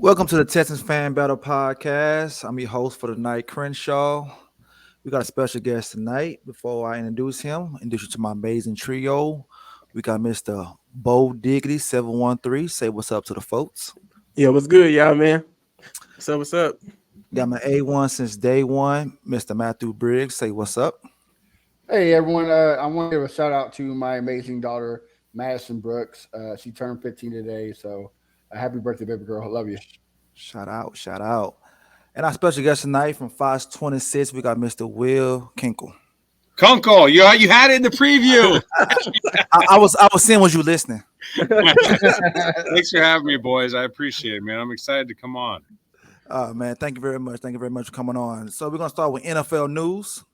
Welcome to the Texans Fan Battle Podcast. I'm your host for the night, Crenshaw. We got a special guest tonight. Before I introduce you to my amazing trio. We got Mr. Bo Diggity 713. Say what's up to the folks. Yeah, what's good, y'all, man? What's up? Got my A1 since day one, Mr. Matthew Briggs. Say what's up. Hey everyone, I want to give a shout out to my amazing daughter, Madison Brooks. She turned 15 today, so happy birthday, baby girl. I love you. Shout out, shout out. And our special guest tonight from Fox 26, we got Mr. Will Kunkel. Kunkel, you had it in the preview. I was seeing was you listening. Thanks for having me, boys. I appreciate it, man. I'm excited to come on. Man, thank you very much. Thank you very much for coming on. So we're gonna start with NFL news.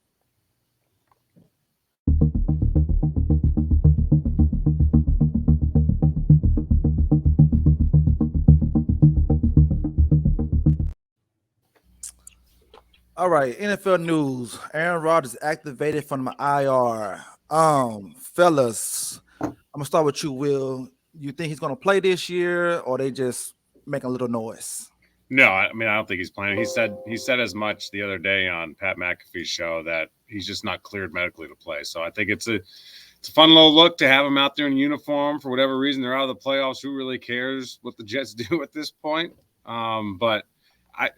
All right, NFL news. Aaron Rodgers activated from the IR. Fellas, I'm gonna start with you, Will. You think he's gonna play this year, or they just making a little noise? No, I mean I don't think he's playing. He said as much the other day on Pat McAfee's show that he's just not cleared medically to play. So I think it's a fun little look to have him out there in uniform for whatever reason. They're out of the playoffs. Who really cares what the Jets do at this point? But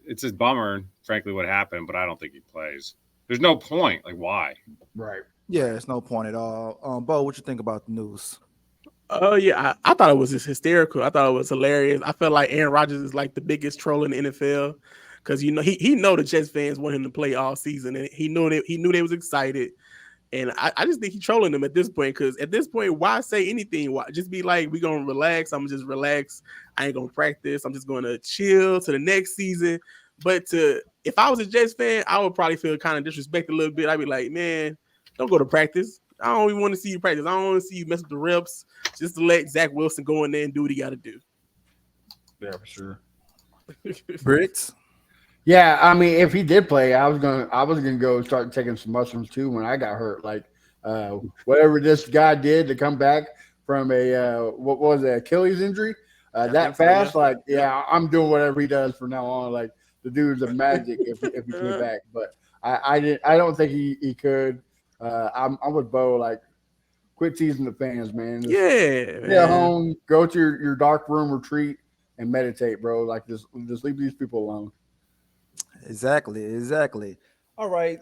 it's a bummer, frankly, what happened. But I don't think he plays. There's no point. Like why? Right. Yeah, it's no point at all. Bo, what you think about the news? Oh yeah, I thought it was just hysterical. I thought it was hilarious. I felt like Aaron Rodgers is like the biggest troll in the NFL because he know the Jets fans want him to play all season, and he knew they was excited. And I just think he's trolling them at this point because at this point, why say anything? Why just be like, we gonna relax? I'm just relax. I ain't gonna practice. I'm just gonna chill to the next season. But if I was a Jets fan, I would probably feel kind of disrespected a little bit. I'd be like, man, don't go to practice. I don't even want to see you practice. I don't want to see you mess with the reps. Just to let Zach Wilson go in there and do what he got to do. Yeah, for sure. Briggs? Yeah, I mean, if he did play, I was gonna go start taking some mushrooms too when I got hurt. Like, whatever this guy did to come back from a what was it, Achilles injury, that fast. Like, yeah, I'm doing whatever he does from now on. Like, the dude's a magic if he came back. But I don't think he could. I'm with Bo. Like, quit teasing the fans, man. Just stay at home, go to your dark room retreat, and meditate, bro. Like, just leave these people alone. Exactly. All right.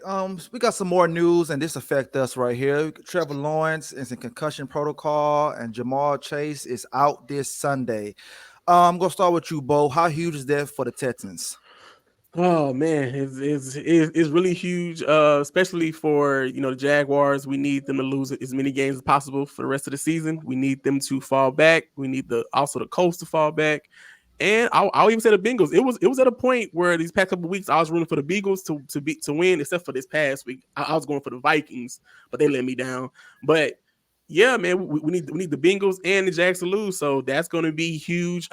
We got some more news, and this affect us right here. Trevor Lawrence is in concussion protocol, and Jamal Chase is out this Sunday. I'm gonna start with you, Bo. How huge is that for the Texans? Oh man, it's really huge, especially for the Jaguars. We need them to lose as many games as possible for the rest of the season. We need them to fall back. We need the Colts to fall back. And I'll even say the Bengals. It was at a point where these past couple of weeks I was rooting for the Bengals to win, except for this past week. I was going for the Vikings, but they let me down. But yeah, man, we need the Bengals and the Jags to lose, so that's going to be huge.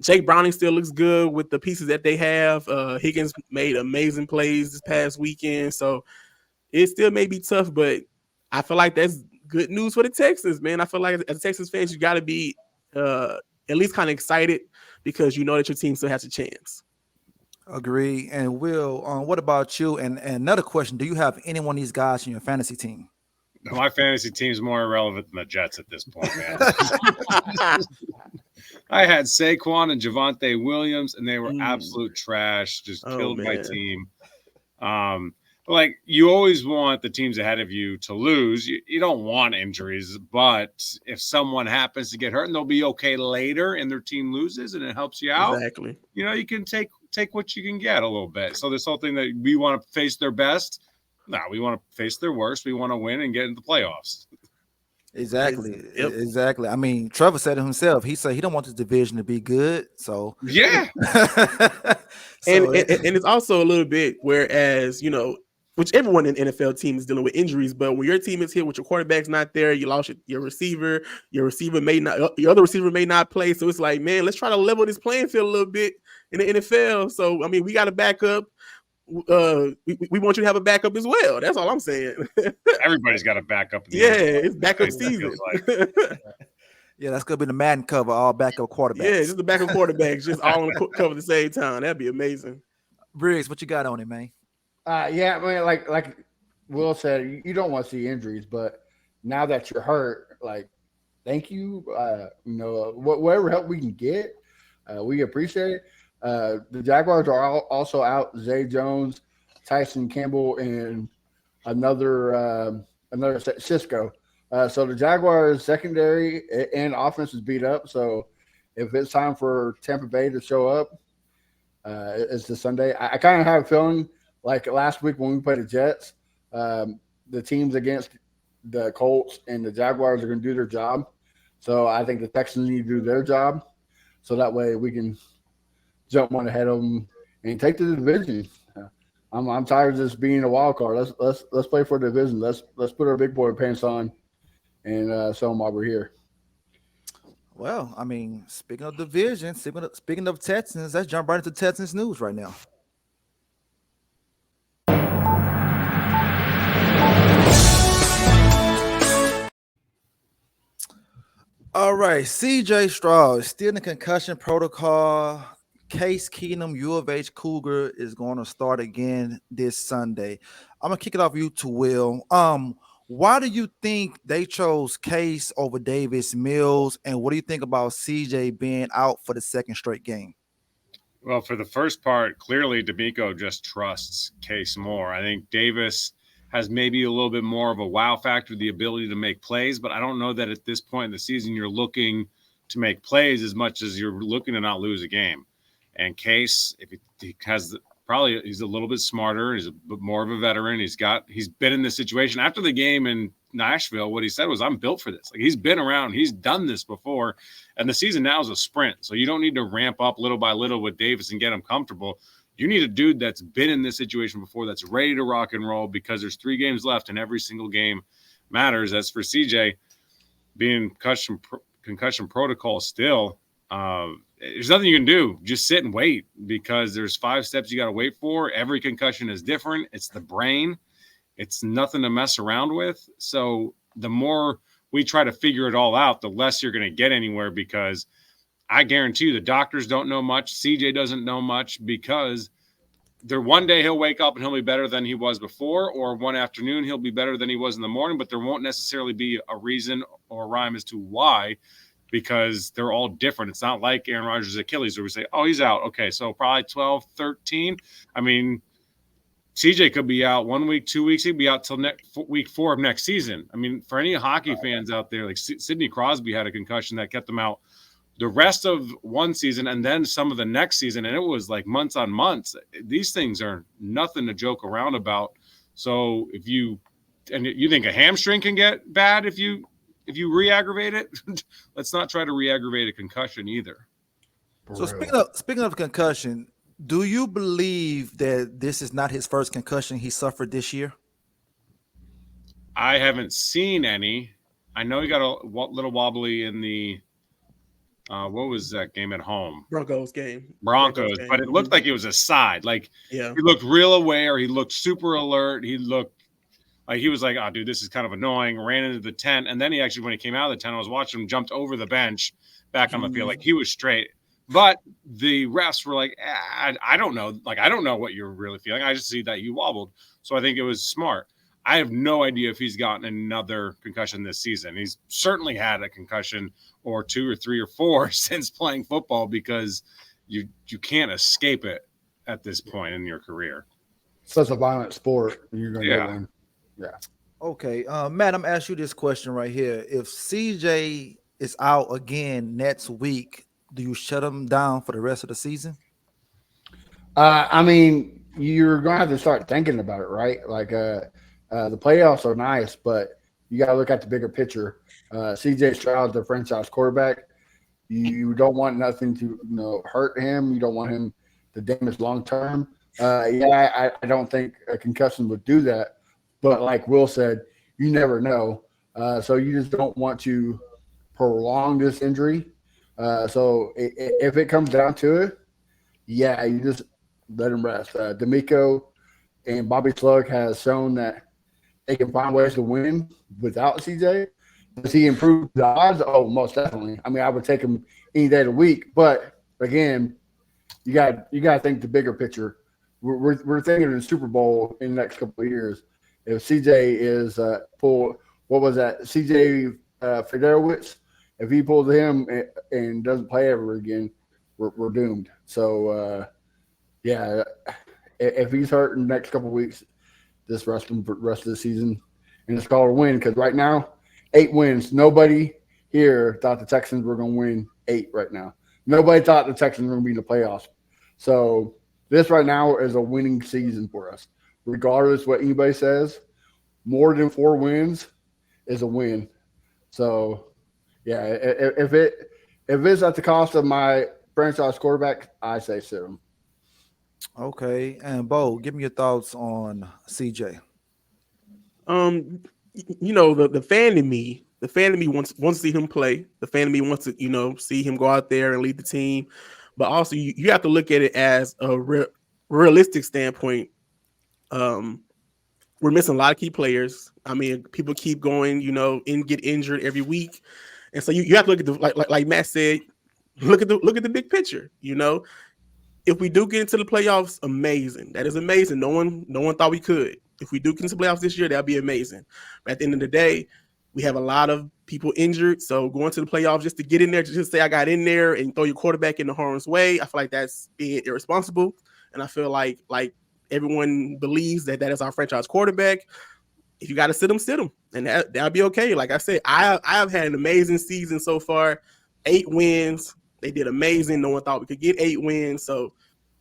Jake Browning still looks good with the pieces that they have. Higgins made amazing plays this past weekend, so it still may be tough, but I feel like that's good news for the Texans, man. I feel like as Texans fans, you got to be at least kind of excited because you know that your team still has a chance. Agree. And Will, what about you? And another question: do you have any one of these guys in your fantasy team? My fantasy team's more irrelevant than the Jets at this point, man. I had Saquon and Javonte Williams, and they were absolute trash. Just killed my team. Like, you always want the teams ahead of you to lose. You don't want injuries, but if someone happens to get hurt and they'll be okay later and their team loses and it helps you out, exactly. You can take what you can get a little bit. So this whole thing that we want to face their best, no, we want to face their worst. We want to win and get into the playoffs. Exactly. Exactly. I mean, Trevor said it himself. He said he don't want this division to be good. So yeah. And it's also a little bit whereas, which everyone in NFL team is dealing with injuries, but when your team is hit with your quarterback's not there, you lost your receiver, your other receiver may not play. So it's like, man, let's try to level this playing field a little bit in the NFL. So, I mean, we got a backup. We want you to have a backup as well. That's all I'm saying. Everybody's got a backup. It's backup season. Yeah, that's gonna be the Madden cover, all backup Yeah, quarterbacks. just the backup quarterbacks, just all on the cover at the same time. That'd be amazing. Briggs, what you got on it, man? Yeah, I mean, like Will said, you don't want to see injuries, but now that you're hurt, like, thank you. Whatever help we can get, we appreciate it. The Jaguars are also out Zay Jones, Tyson Campbell, and another Cisco. So the Jaguars secondary and offense is beat up. So if it's time for Tampa Bay to show up, it's the Sunday. I kind of have a feeling like last week when we played the Jets, the teams against the Colts and the Jaguars are going to do their job. So I think the Texans need to do their job, so that way we can jump one ahead of them and take the division. I'm tired of this being a wild card. Let's play for the division. Let's put our big boy pants on and show them why we're here. Well, I mean, speaking of division, speaking of Texans, let's jump right into Texans news right now. All right, CJ Stroud is still in the concussion protocol. Case Keenum, U of H Cougar, is going to start again this Sunday. I'm gonna kick it off you to Will. Why do you think they chose Case over Davis Mills, and what do you think about CJ being out for the second straight game? Well, for the first part, clearly D'Amico just trusts Case more. I think Davis has maybe a little bit more of a wow factor, the ability to make plays, but I don't know that at this point in the season you're looking to make plays as much as you're looking to not lose a game. And Case, if he has probably he's a little bit smarter, he's a bit more of a veteran. He's been in this situation after the game in Nashville. What he said was, "I'm built for this." Like, he's been around, he's done this before, and the season now is a sprint. So you don't need to ramp up little by little with Davis and get him comfortable. You need a dude that's been in this situation before, that's ready to rock and roll, because there's 3 games left and every single game matters. As for CJ being concussion protocol still, there's nothing you can do. Just sit and wait, because there's 5 steps you got to wait for. Every concussion is different. It's the brain. It's nothing to mess around with. So the more we try to figure it all out, the less you're going to get anywhere, because I guarantee you the doctors don't know much. CJ doesn't know much, because one day he'll wake up and he'll be better than he was before, or one afternoon he'll be better than he was in the morning, but there won't necessarily be a reason or a rhyme as to why, because they're all different. It's not like Aaron Rodgers' Achilles where we say, oh, he's out. Okay, so probably 12, 13. I mean, CJ could be out 1 week, 2 weeks. He'd be out till week 4 of next season. I mean, for any hockey fans out there, like Sidney Crosby had a concussion that kept him out the rest of one season and then some of the next season, and it was like months on months. These things are nothing to joke around about. So if you think a hamstring can get bad if you re-aggravate it, let's not try to re-aggravate a concussion either. So speaking of concussion, do you believe that this is not his first concussion he suffered this year? I haven't seen any. I know he got a little wobbly in the what was that game at home? Broncos game. But it looked like it was a side. Like, yeah, he looked real aware. He looked super alert. He looked like he was like, oh, dude, this is kind of annoying. Ran into the tent. And then he actually, when he came out of the tent, I was watching him, jumped over the bench back on the field. Like, he was straight. But the refs were like, I don't know. Like, I don't know what you're really feeling. I just see that you wobbled. So I think it was smart. I have no idea if he's gotten another concussion this season. He's certainly had a concussion or 2 or 3 or 4 since playing football, because you can't escape it at this point in your career. Such a violent sport. You're going to get one. Yeah. Okay. Matt, I'm going to ask you this question right here. If CJ is out again next week, do you shut him down for the rest of the season? I mean, you're going to have to start thinking about it, right? Like, the playoffs are nice, but you got to look at the bigger picture. CJ Stroud, the franchise quarterback, you don't want nothing to hurt him. You don't want him to damage long term. I don't think a concussion would do that. But like Will said, you never know. So you just don't want to prolong this injury. So if it comes down to it, you just let him rest. D'Amico and Bobby Slug has shown that they can find ways to win without CJ. Does he improve the odds? Oh, most definitely. I mean, I would take him any day of the week. But again, you got to think the bigger picture. We're thinking in the Super Bowl in the next couple of years. If CJ is pull, what was that? CJ Fedorowicz. If he pulls him and doesn't play ever again, we're doomed. So yeah, if he's hurt in the next couple of weeks, just rest him for the rest of the season and just call it a win. Because right now, 8 wins. Nobody here thought the Texans were going to win 8 right now. Nobody thought the Texans were going to be in the playoffs. So this right now is a winning season for us. Regardless what anybody says, more than 4 wins is a win. So yeah, if it's at the cost of my franchise quarterback, I say sit him. Okay, and Bo, give me your thoughts on CJ. The fan in me wants to see him play. The fan in me wants to see him go out there and lead the team. But also you have to look at it as a realistic standpoint. We're missing a lot of key players. I mean, people keep going, and get injured every week, and so you have to look at the like Matt said, look at the big picture. If we do get into the playoffs, amazing. That is amazing. No one thought we could. If we do get into the playoffs this year, that'd be amazing. But at the end of the day, we have a lot of people injured. So going to the playoffs just to get in there, just say I got in there and throw your quarterback in the harm's way, I feel like that's being irresponsible. And I feel like everyone believes that is our franchise quarterback. If you got to sit him, and that'll be okay. Like I said, I have had an amazing season so far. 8 wins. They did amazing. No one thought we could get 8 wins. So,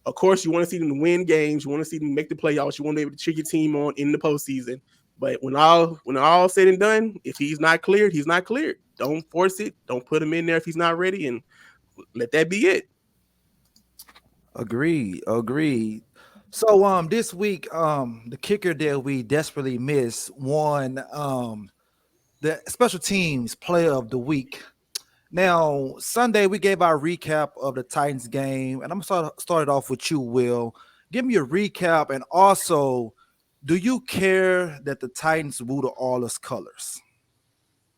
of course, you want to see them win games. You want to see them make the playoffs. You want to be able to cheer your team on in the postseason. But when all said and done, if he's not cleared, he's not cleared. Don't force it. Don't put him in there if he's not ready, and let that be it. Agreed. So this week, the kicker that we desperately miss won the special teams player of the week. Now, Sunday, we gave our recap of the Titans game, and I'm going to start it off with you, Will. Give me a recap, and also, do you care that the Titans woo the Oilers colors?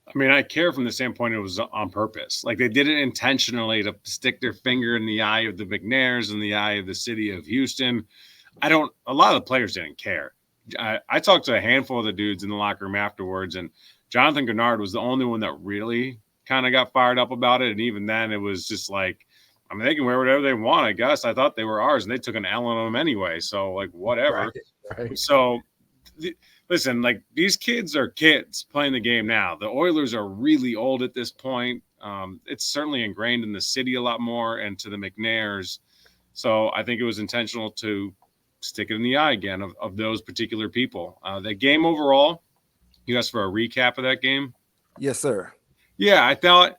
I mean, I care from the standpoint it was on purpose. Like they did it intentionally to stick their finger in the eye of the McNairs and the eye of the city of Houston. A lot of the players didn't care. I talked to a handful of the dudes in the locker room afterwards, and Jonathan Gennard was the only one that really kind of got fired up about it. And even then, it was just like, I mean, they can wear whatever they want, I guess. I thought they were ours, and they took an L on them anyway. So, like, whatever. Right. So, listen, like, these kids are kids playing the game now. The Oilers are really old at this point. It's certainly ingrained in the city a lot more and to the McNairs. So, I think it was intentional to stick it in the eye again of those particular people. The game overall, you asked for a recap of that game? Yes, sir. Yeah, I thought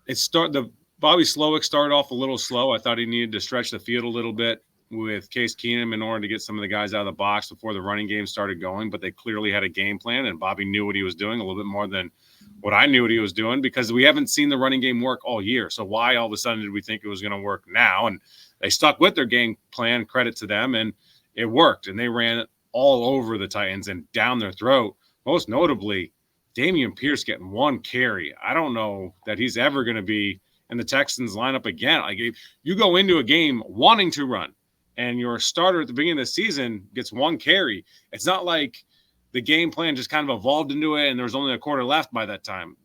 the Bobby Slowick started off a little slow. I thought he needed to stretch the field a little bit with Case Keenum in order to get some of the guys out of the box before the running game started going, but they clearly had a game plan, and Bobby knew what he was doing a little bit more than what I knew what he was doing because we haven't seen the running game work all year. So why all of a sudden did we think it was going to work now? And they stuck with their game plan, credit to them, and it worked, and they ran it all over the Titans and down their throat. Most notably, Dameon Pierce getting 1 carry. I don't know that he's ever going to be in the Texans lineup again. Like if you go into a game wanting to run and your starter at the beginning of the season gets 1 carry, it's not like the game plan just kind of evolved into it and there was only a quarter left by that time.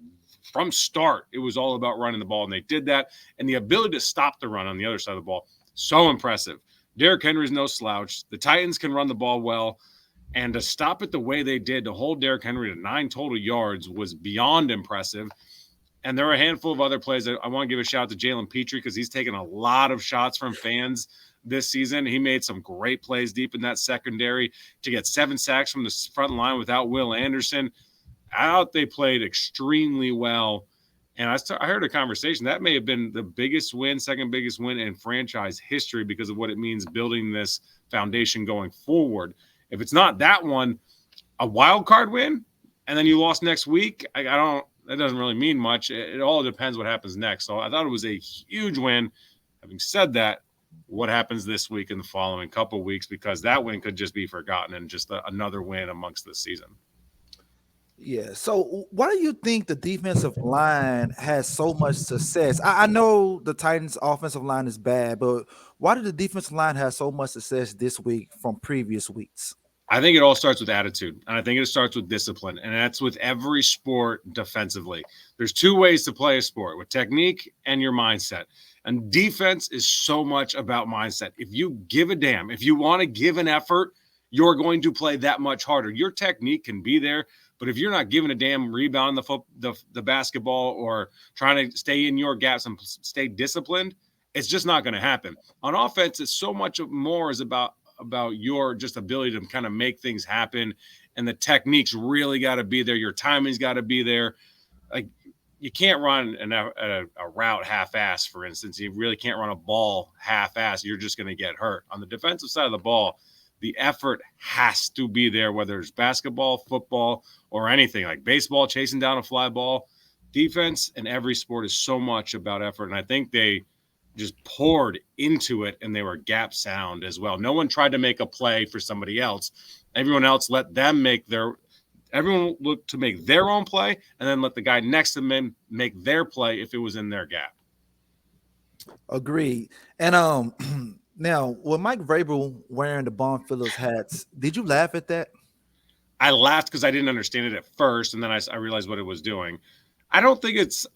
From start, it was all about running the ball, and they did that. And the ability to stop the run on the other side of the ball, so impressive. Derrick Henry's no slouch. The Titans can run the ball well. And to stop it the way they did, to hold Derrick Henry to 9 total yards was beyond impressive. And there are a handful of other plays. I want to give a shout out to Jalen Petrie because he's taken a lot of shots from fans this season. He made some great plays deep in that secondary to get 7 sacks from the front line without Will Anderson. They played extremely well. And I heard a conversation. That may have been the second biggest win in franchise history because of what it means building this foundation going forward. If it's not that one, a wild card win, and then you lost next week, that doesn't really mean much. It all depends what happens next. So I thought it was a huge win. Having said that, what happens this week and the following couple of weeks, because that win could just be forgotten and just another win amongst the season. Yeah. So why do you think the defensive line has so much success? I know the Titans' offensive line is bad, but why did the defensive line have so much success this week from previous weeks? I think it all starts with attitude, and I think it starts with discipline, and that's with every sport defensively. There's two ways to play a sport: with technique and your mindset. And defense is so much about mindset. If you give a damn, if you want to give an effort, you're going to play that much harder. Your technique can be there, but if you're not giving a damn rebound the basketball or trying to stay in your gaps and stay disciplined, it's just not going to happen. On offense, it's so much more is about your just ability to kind of make things happen, and the techniques really got to be there. Your timing's got to be there. Like, you can't run a route half-ass, for instance. You really can't run a ball half-ass. You're just going to get hurt. On the defensive side of the ball, the effort has to be there, whether it's basketball, football, or anything like baseball, chasing down a fly ball. Defense in every sport is so much about effort, and I think they just poured into it, and they were gap sound as well. No one tried to make a play for somebody else. Everyone else let them everyone looked to make their own play, and then let the guy next to them make their play if it was in their gap. Agreed. And now with Mike Vrabel wearing the Bon Phillips hats, did you laugh at that? I laughed because I didn't understand it at first, and then I realized what it was doing. I don't think it's.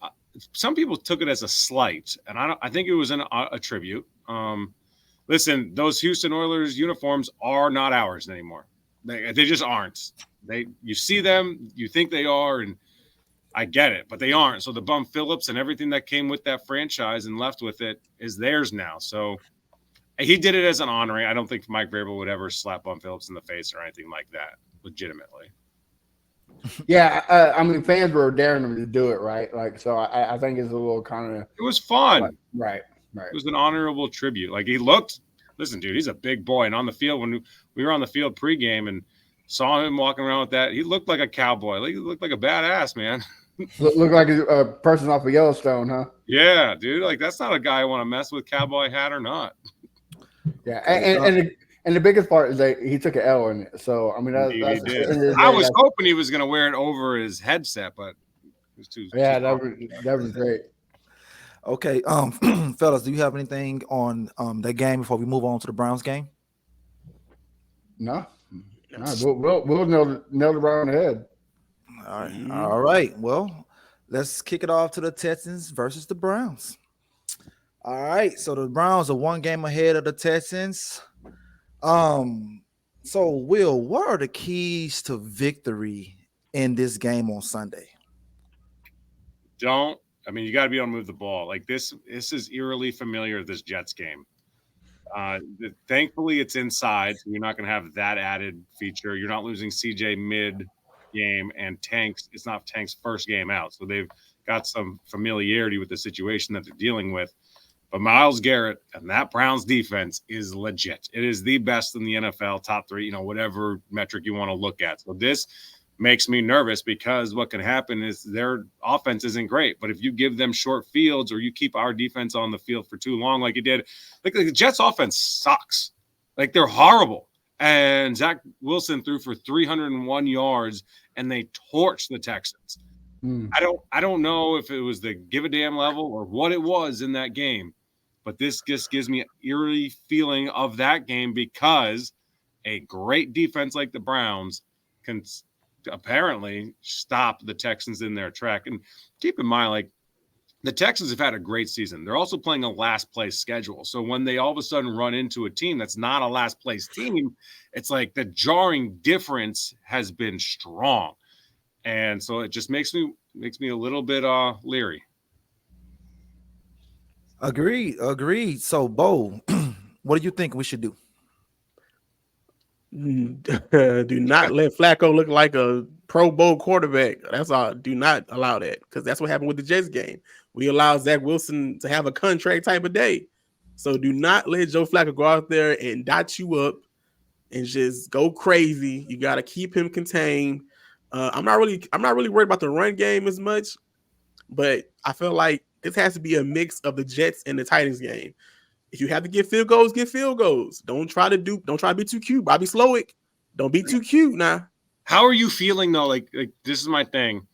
Some people took it as a slight, and I think it was a tribute. Listen, those Houston Oilers uniforms are not ours anymore. They just aren't. You see them, you think they are, and I get it, but they aren't. So the Bum Phillips and everything that came with that franchise and left with it is theirs now. So he did it as an honoring. I don't think Mike Vrabel would ever slap Bum Phillips in the face or anything like that, legitimately. Yeah, I mean, fans were daring him to do it, right? Like, so I think it's a little kind of It was fun. right, right. It was an honorable tribute. Like, he looked, listen, dude, he's a big boy. And on the field, when we were on the field pregame and saw him walking around with that, he looked like a cowboy. Like, he looked like a badass, man. Look like a person off of Yellowstone, huh? Yeah, dude. Like, that's not a guy I want to mess with, cowboy hat or not. Yeah, and the biggest part is that he took an L in it. So I mean, Indeed, that's he did. I was hoping he was going to wear it over his headset, but it was too. Yeah, too that was great. Okay, fellas, do you have anything on that game before we move on to the Browns game? No, we'll nail it right on the head. All right, all right. Well, let's kick it off to the Texans versus the Browns. All right, so the Browns are one game ahead of the Texans. So Will, what are the keys to victory in this game on Sunday? You got to be able to move the ball. Like, this is eerily familiar, this Jets game. Thankfully, it's inside, so you're not going to have that added feature. You're not losing CJ mid-game, and it's not Tank's first game out. So they've got some familiarity with the situation that they're dealing with. But Myles Garrett and that Browns defense is legit. It is the best in the NFL, top 3, whatever metric you want to look at. So this makes me nervous because what can happen is their offense isn't great. But if you give them short fields or you keep our defense on the field for too long, like you did, like the Jets offense sucks. Like, they're horrible. And Zach Wilson threw for 301 yards and they torched the Texans. I don't know if it was the give a damn level or what it was in that game, but this just gives me an eerie feeling of that game because a great defense like the Browns can apparently stop the Texans in their track. And keep in mind, like, the Texans have had a great season. They're also playing a last place schedule. So when they all of a sudden run into a team that's not a last place team, it's like the jarring difference has been strong. And so it just makes me a little bit leery. Agreed. So, Bo, what do you think we should do? Do not let Flacco look like a Pro Bowl quarterback. That's all. Do not allow that, because that's what happened with the Jets game. We allow Zach Wilson to have a contract type of day. So do not let Joe Flacco go out there and dot you up and just go crazy. You got to keep him contained. I'm not really worried about the run game as much, but I feel like this has to be a mix of the Jets and the Titans game. If you have to get field goals, get field goals. Don't try to be too cute. Bobby Slowick, don't be too cute now. How are you feeling though? Like this is my thing.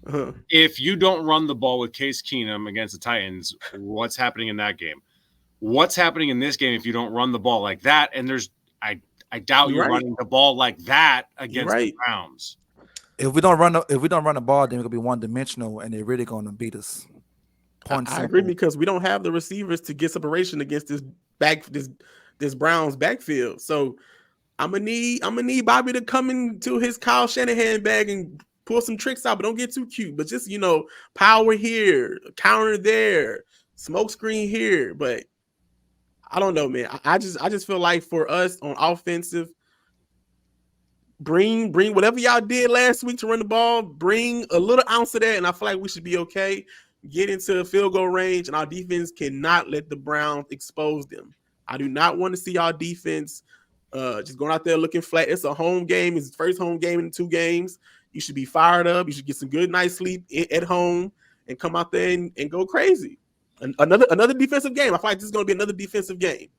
Uh-huh. If you don't run the ball with Case Keenum against the Titans, what's happening in that game? What's happening in this game if you don't run the ball like that? And I doubt you're running the ball like that against the Browns. If we don't run the ball, then we're gonna be one dimensional, and they're really gonna beat us. I agree because we don't have the receivers to get separation against this Browns backfield. So I'm gonna need Bobby to come into his Kyle Shanahan bag and pull some tricks out, but don't get too cute. But just power here, counter there, smoke screen here. But I don't know, man. I just feel like for us on offensive, bring whatever y'all did last week to run the ball, bring a little ounce of that, and I feel like we should be okay. Get into field goal range, and our defense cannot let the Browns expose them. I do not want to see our defense just going out there looking flat. It's a home game. It's the first home game in 2 games. You should be fired up. You should get some good night's sleep at home and come out there and go crazy. Another defensive game. I feel like this is going to be another defensive game.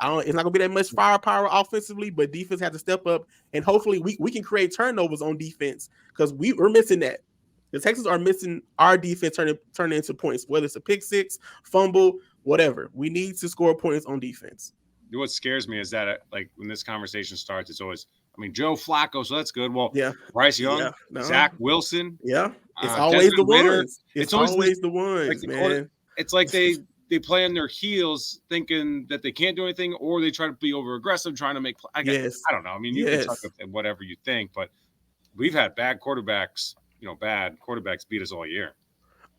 It's not going to be that much firepower offensively, but defense has to step up, and hopefully we can create turnovers on defense because we're missing that. The Texans are missing our defense turning into points, whether it's a pick six, fumble, whatever. We need to score points on defense. What scares me is that when this conversation starts, it's always, Joe Flacco, so that's good. Well, yeah, Bryce Young, Zach Wilson. Yeah, it's always the ones. It's always the ones, man. It's like they play on their heels thinking that they can't do anything, or they try to be over aggressive, trying to make I don't know. You can talk about whatever you think, but we've had bad quarterbacks beat us all year.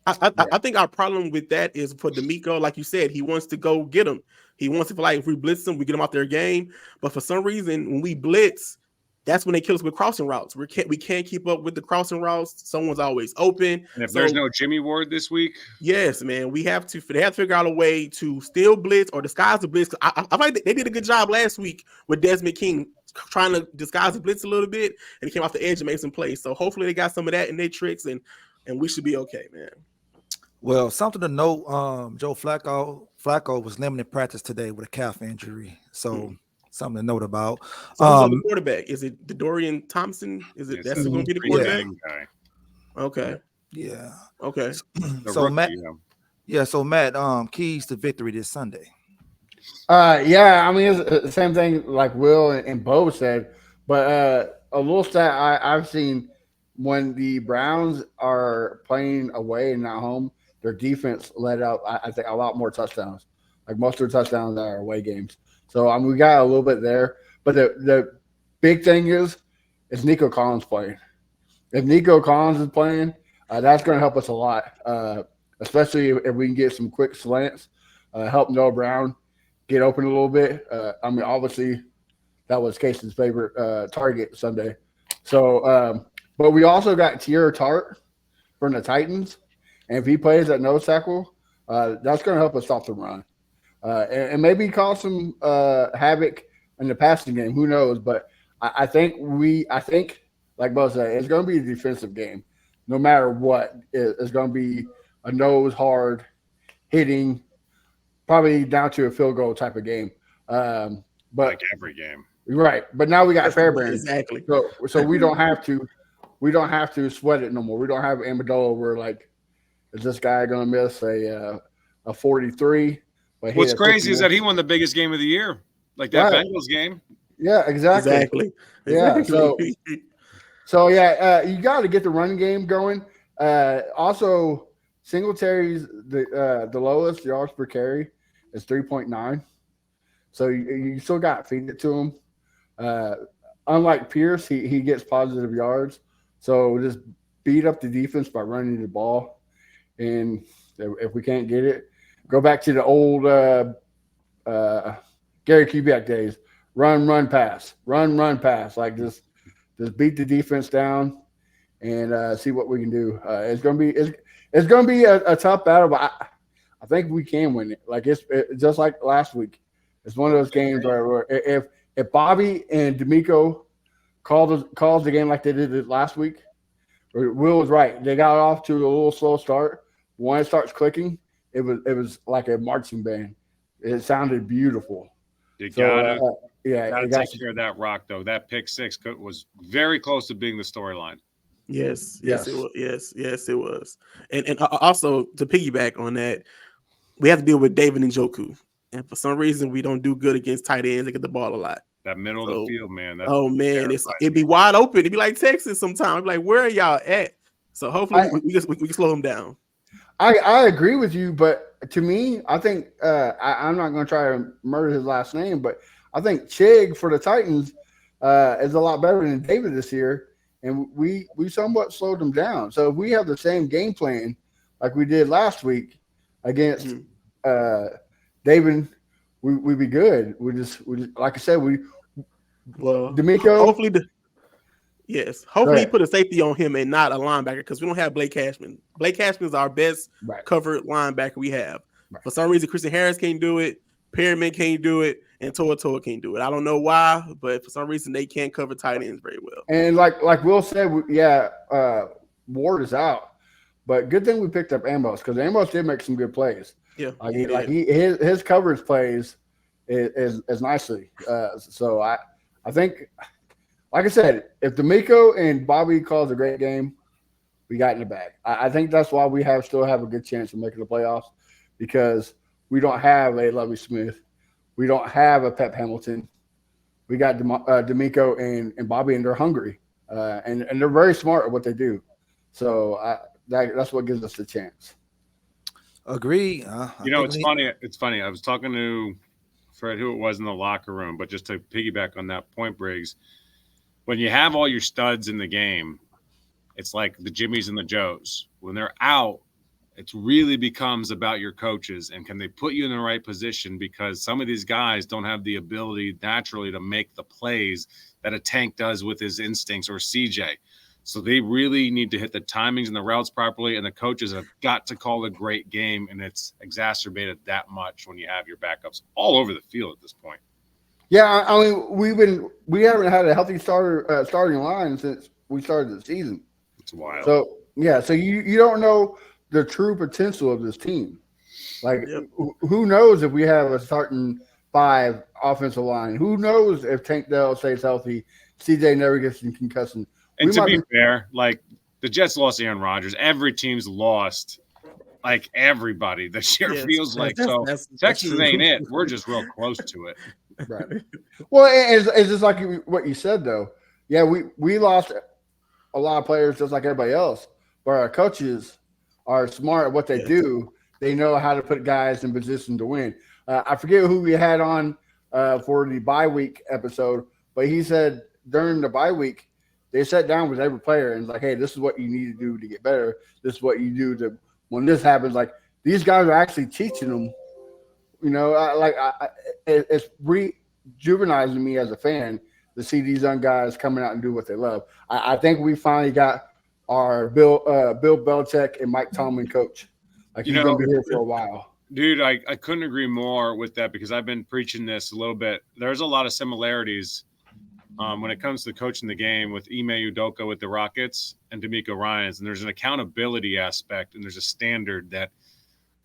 I think our problem with that is for D'Amico, like you said, he wants to go get them. He wants to feel like if we blitz them, we get them out their game. But for some reason, when we blitz, that's when they kill us with crossing routes. We can't keep up with the crossing routes. Someone's always open. And if there's no Jimmy Ward this week, yes, man, they have to figure out a way to still blitz or disguise the blitz. I think they did a good job last week with Desmond King trying to disguise the blitz a little bit, and he came off the edge and made some plays. So hopefully they got some of that in their tricks, and we should be okay, man. Well, something to note, Joe Flacco was limited practice today with a calf injury. So something to note about. So the quarterback, is it Dorian Thompson? Is it that's going to be the quarterback? Guy. Okay. Yeah. Okay. So Matt, so Matt, keys to victory this Sunday. Yeah, it's the same thing like Will and Bo said, but a little stat I've seen when the Browns are playing away and not home, their defense let up, I think, a lot more touchdowns. Like most of their touchdowns are away games. So we got a little bit there. But the big thing is Nico Collins playing. If Nico Collins is playing, that's going to help us a lot, especially if we can get some quick slants, help Noah Brown get open a little bit. Obviously, that was Casey's favorite target Sunday. So, but we also got Tier Tart from the Titans. And if he plays at nose tackle, that's going to help us stop the run. And maybe cause some havoc in the passing game. Who knows? But I think, like Bo said, it's going to be a defensive game. No matter what, it's going to be a nose hard hitting, probably down to a field goal type of game. But like every game, right? But now we got Fairbairn, exactly. So we don't have to sweat it no more. We don't have Amendola where like, is this guy going to miss a 43? What's crazy is that he won the biggest game of the year, like that Bengals game. Yeah, exactly. Yeah. So you got to get the running game going. Also, Singletary's the lowest yards per carry is 3.9. So you still got to feed it to him. Unlike Pierce, he gets positive yards. So just beat up the defense by running the ball. And if we can't get it, go back to the old Gary Kubiak days. Run, pass. Run, pass. Like just beat the defense down and see what we can do. It's gonna be a tough battle, but I think we can win it. Like it's just like last week. It's one of those games where if Bobby and D'Amico calls the game like they did it last week, Will was right. They got off to a little slow start. When it starts clicking, it was like a marching band. It sounded beautiful. You got it. Yeah, Got to it got take care of that rock, though. That pick six was very close to being the storyline. Yes, Yes. it was. Yes, it was. And also to piggyback on that, we have to deal with David Njoku, and for some reason we don't do good against tight ends. They get the ball a lot. That middle of the field, man. That Oh man, terrifies it'd me. be wide open. It'd be like Texas sometimes. It'd be like, where are y'all at? So hopefully we can slow them down. I agree with you, but to me, I think I'm not going to try to murder his last name, but I think Chig for the Titans is a lot better than David this year, and we somewhat slowed him down. So if we have the same game plan like we did last week against David, we'd be good. We just like I said, D'Amico. Hopefully he put a safety on him and not a linebacker because we don't have Blake Cashman. Blake Cashman is our best covered linebacker we have. Right. For some reason, Christian Harris can't do it, Perryman can't do it, and Toa can't do it. I don't know why, but for some reason they can't cover tight ends very well. And like Will said, Ward is out, but good thing we picked up Amos because Amos did make some good plays. Yeah, his coverage plays is nicely. So I think. Like I said, if D'Amico and Bobby calls a great game, we got in the bag. I think that's why we still have a good chance of making the playoffs because we don't have a Lovie Smith. We don't have a Pep Hamilton. We got D'Amico and Bobby, and they're hungry. And they're very smart at what they do. So that's what gives us the chance. Agree. It's funny. It's funny. I was talking to Fred, who it was in the locker room, but just to piggyback on that point, Briggs, when you have all your studs in the game, it's like the Jimmies and the Joes. When they're out, it really becomes about your coaches and can they put you in the right position because some of these guys don't have the ability naturally to make the plays that a Tank does with his instincts or CJ. So they really need to hit the timings and the routes properly, and the coaches have got to call a great game, and it's exacerbated that much when you have your backups all over the field at this point. Yeah, I mean, we haven't had a healthy starting line since we started the season. It's wild. So you don't know the true potential of this team. Like, who knows if we have a starting 5 offensive line? Who knows if Tank Dell stays healthy? CJ never gets in concussion. And to be fair, like the Jets lost Aaron Rodgers. Every team's lost. Like everybody this year feels like Texas ain't it. We're just real close to it. Right. Well, it's just like what you said, though. Yeah, we lost a lot of players just like everybody else, but our coaches are smart at what they do. They know how to put guys in position to win. I forget who we had on for the bye week episode, but he said during the bye week, they sat down with every player and was like, hey, this is what you need to do to get better. This is what you do to when this happens. Like these guys are actually teaching them. It's rejuvenizing me as a fan to see these young guys coming out and do what they love. I think we finally got our Bill Belichick and Mike Tomlin coach. Like he's going to be here for a while. Dude, I couldn't agree more with that because I've been preaching this a little bit. There's a lot of similarities when it comes to coaching the game with Ime Udoka with the Rockets and D'Amico Ryans. And there's an accountability aspect and there's a standard that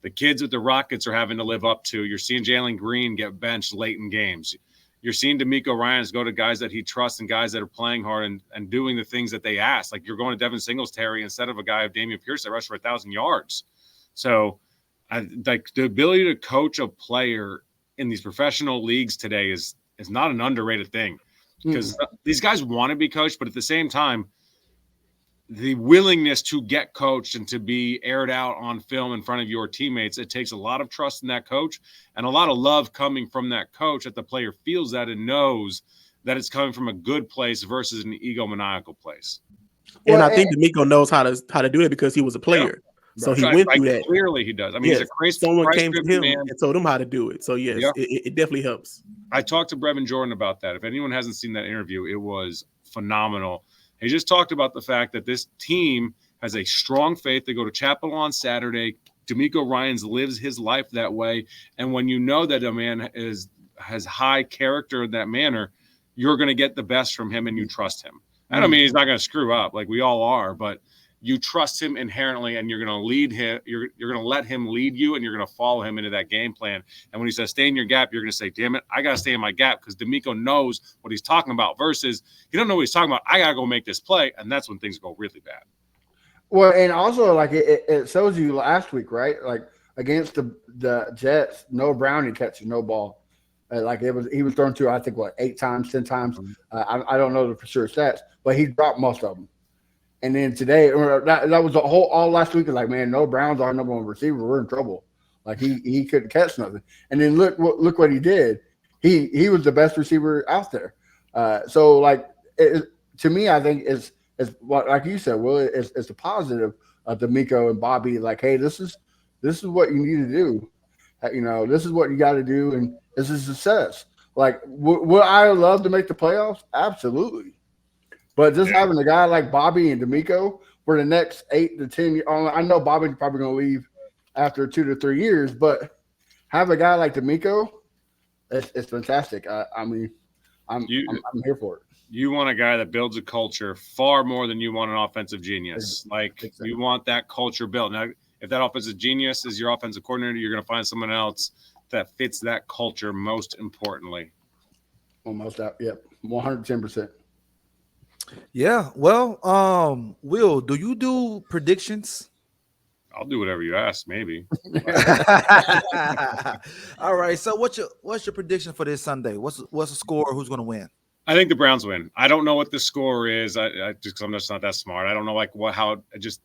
the kids with the Rockets are having to live up to. You're seeing Jalen Green get benched late in games. You're seeing D'Amico Ryans go to guys that he trusts and guys that are playing hard and doing the things that they ask. Like you're going to Devin Singletary instead of a guy of Damian Pierce that rushed for 1,000 yards. So like the ability to coach a player in these professional leagues today is not an underrated thing because these guys want to be coached, but at the same time, the willingness to get coached and to be aired out on film in front of your teammates, it takes a lot of trust in that coach and a lot of love coming from that coach that the player feels that and knows that it's coming from a good place versus an egomaniacal place. And I think D'Amico knows how to do it because he was a player. Yeah. So he went through that. Clearly he does. I mean, he's a crazy someone came to him and told him how to do it. So yes, it definitely helps. I talked to Brevin Jordan about that. If anyone hasn't seen that interview, it was phenomenal. He just talked about the fact that this team has a strong faith. They go to chapel on Saturday. D'Amico Ryans lives his life that way. And when you know that a man has high character in that manner, you're going to get the best from him and you trust him. I don't mean he's not going to screw up like we all are, but you trust him inherently, and you're going to lead him. You're going to let him lead you, and you're going to follow him into that game plan. And when he says stay in your gap, you're going to say, "Damn it, I got to stay in my gap," because D'Amico knows what he's talking about. Versus he don't know what he's talking about. I got to go make this play, and that's when things go really bad. Well, and also like it shows you last week, right? Like against the Jets, no Brownie catches no ball. Like he was thrown to I think 8 times, 10 times. I don't know the for sure stats, but he dropped most of them. And then today, that was the whole all last week. Like, man, no Brown's our number one receiver. We're in trouble. Like he couldn't catch nothing. And then look what he did. He was the best receiver out there. So like to me, I think is what like you said, Will, it's a positive of D'Amico and Bobby. Like, hey, this is what you need to do. This is what you got to do, and this is success. Like, would I love to make the playoffs? Absolutely. But just having a guy like Bobby and D'Amico for the next 8 to 10 years, I know Bobby's probably going to leave after 2 to 3 years, but have a guy like D'Amico, it's fantastic. I'm here for it. You want a guy that builds a culture far more than you want an offensive genius. Like, you want that culture built. Now, if that offensive genius is your offensive coordinator, you're going to find someone else that fits that culture most importantly. Almost that, yep, 110%. Yeah. Well, Will, do you do predictions? I'll do whatever you ask, maybe. All right. So what's your prediction for this Sunday? What's the score? Who's going to win? I think the Browns win. I don't know what the score is. I just because I'm just not that smart. I don't know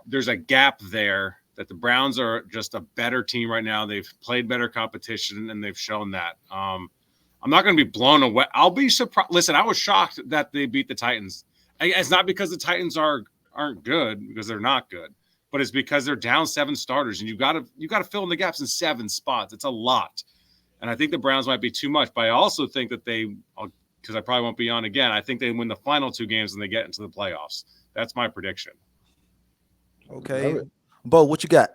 there's a gap there that the Browns are just a better team right now. They've played better competition and they've shown that. I'm not going to be blown away. I'll be surprised. Listen, I was shocked that they beat the Titans. It's not because the Titans aren't good, because they're not good, but it's because they're down 7 starters, and you got to fill in the gaps in 7 spots. It's a lot, and I think the Browns might be too much. But I also think that because I probably won't be on again, I think they win the final 2 games and they get into the playoffs. That's my prediction. Okay, Bo, what you got?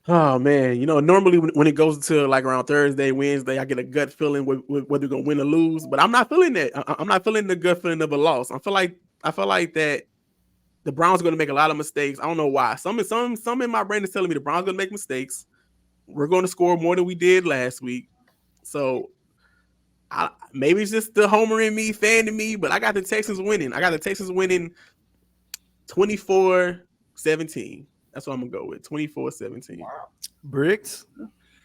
Oh man, normally when it goes to like around Thursday, Wednesday, I get a gut feeling whether we're gonna win or lose. But I'm not feeling that. I'm not feeling the gut feeling of a loss. I feel like that the Browns are gonna make a lot of mistakes. I don't know why. Some in my brain is telling me the Browns are gonna make mistakes. We're gonna score more than we did last week. So maybe it's just the homer in me, fan in me, but I got the Texans winning. I got the Texans winning 24-17. That's what I'm gonna go with. 24-17. Wow. Briggs?